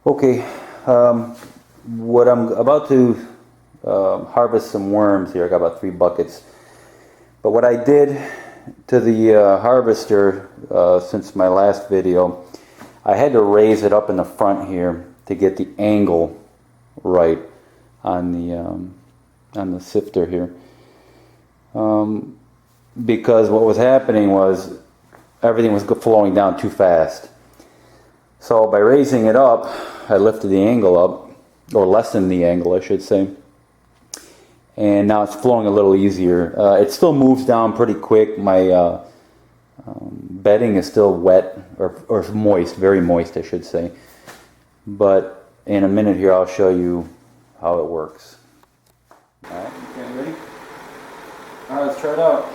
Okay, what I'm about to harvest some worms here. I got about 3 buckets. But what I did to the harvester since my last video, I had to raise it up in the front here to get the angle right on the sifter here. Because what was happening was everything was flowing down too fast. So by raising it up, I lifted the angle up, or lessened the angle, I should say. And now it's flowing a little easier. It still moves down pretty quick. My bedding is still wet, or moist, very moist, I should say. But in a minute here, I'll show you how it works. All right, okay, ready? All right, let's try it out.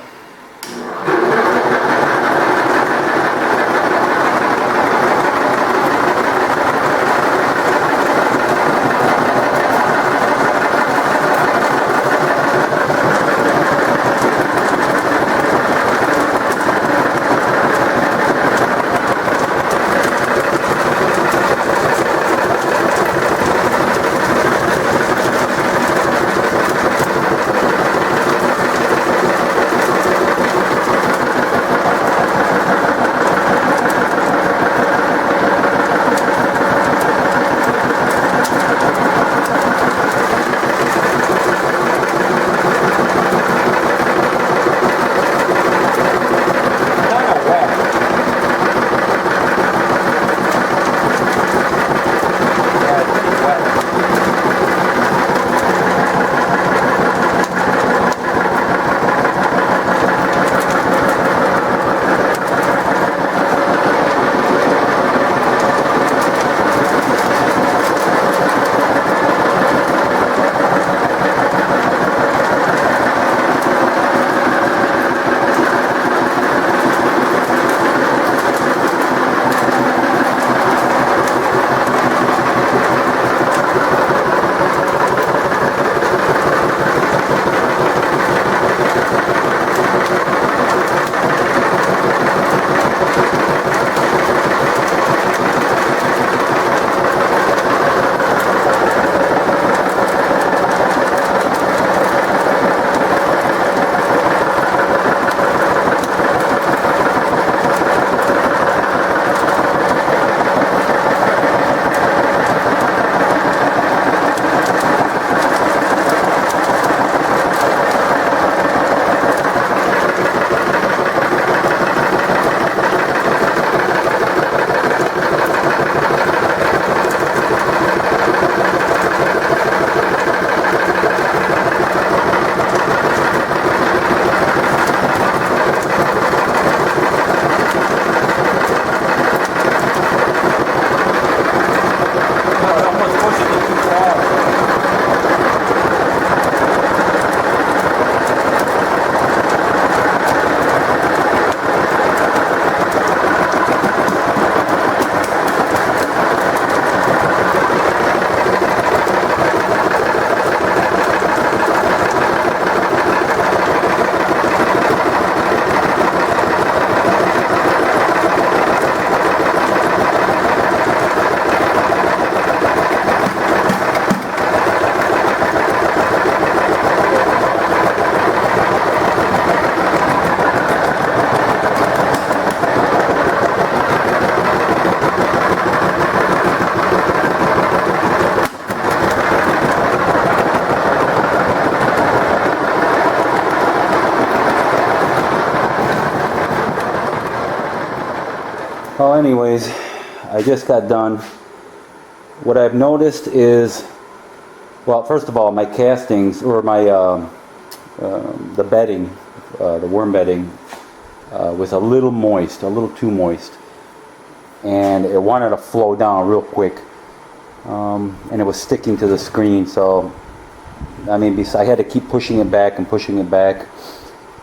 Well, anyways, I just got done. What I've noticed is, well, first of all, my castings, or my the bedding, the worm bedding, was a little moist, a little too moist, and it wanted to flow down real quick, and it was sticking to the screen. So, I mean, I had to keep pushing it back and pushing it back.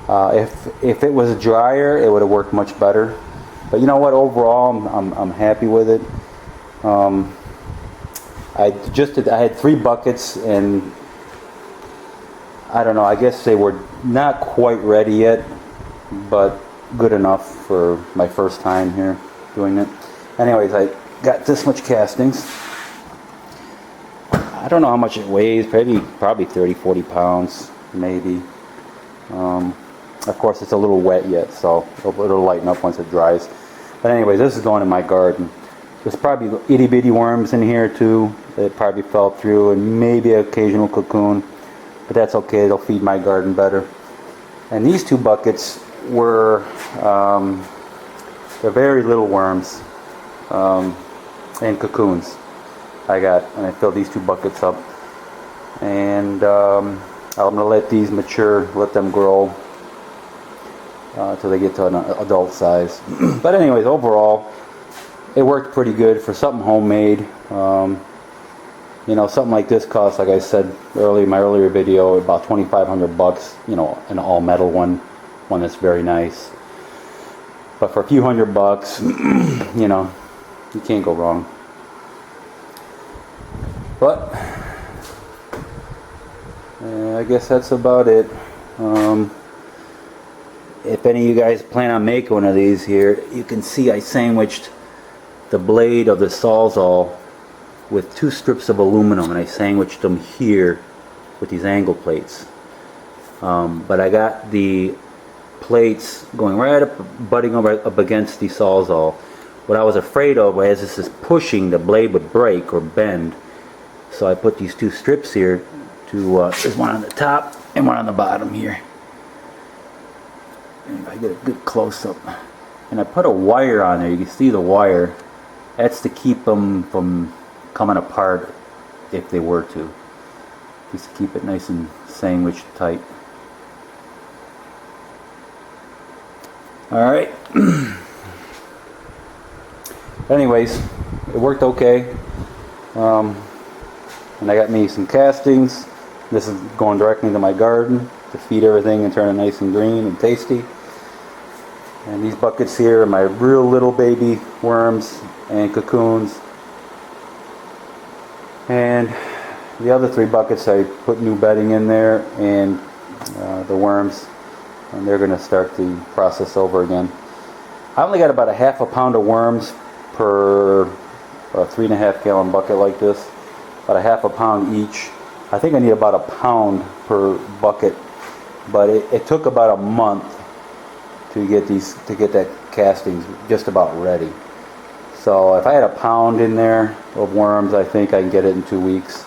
If it was drier, it would have worked much better. But you know what? Overall, I'm happy with it. I had 3 buckets, and I don't know. I guess they were not quite ready yet, but good enough for my first time here doing it. Anyways, I got this much castings. I don't know how much it weighs, probably 30-40 pounds, maybe. Of course, it's a little wet yet, so it'll lighten up once it dries. But anyways, this is going in my garden. There's probably itty bitty worms in here too that probably fell through, and maybe an occasional cocoon, but that's okay. They'll feed my garden better. And these two buckets were they're very little worms and cocoons I got, and I filled these two buckets up. And I'm gonna let these mature, let them grow till they get to an adult size. But anyways, overall, it worked pretty good for something homemade. You know, something like this costs, like I said earlier in my earlier video, about 2,500 bucks. You know, an all metal one that's very nice. But for a few $100, you know, you can't go wrong. But I guess that's about it. If any of you guys plan on making one of these here, you can see I sandwiched the blade of the Sawzall with 2 strips of aluminum, and I sandwiched them here with these angle plates. But I got the plates going right up, butting up against the Sawzall. What I was afraid of, as this is pushing, the blade would break or bend. So I put these 2 strips here. There's one on the top and one on the bottom here. And if I get a good close-up, and I put a wire on there, you can see the wire. That's to keep them from coming apart if they were to. Just to keep it nice and sandwiched tight. Alright. Anyways, it worked okay. And I got me some castings. This is going directly into my garden to feed everything and turn it nice and green and tasty. And these buckets here are my real little baby worms and cocoons. And the other 3 buckets, I put new bedding in there, and the worms, and they're going to start the process over again. I only got about a half a pound of worms per 3.5 gallon bucket like this. About a half a pound each. I think I need about a pound per bucket, but it took about a month to get that castings just about ready. So if I had a pound in there of worms, I think I can get it in 2 weeks,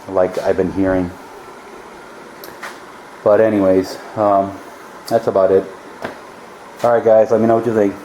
like I've been hearing. But anyways, that's about it. Alright guys, let me know what you think.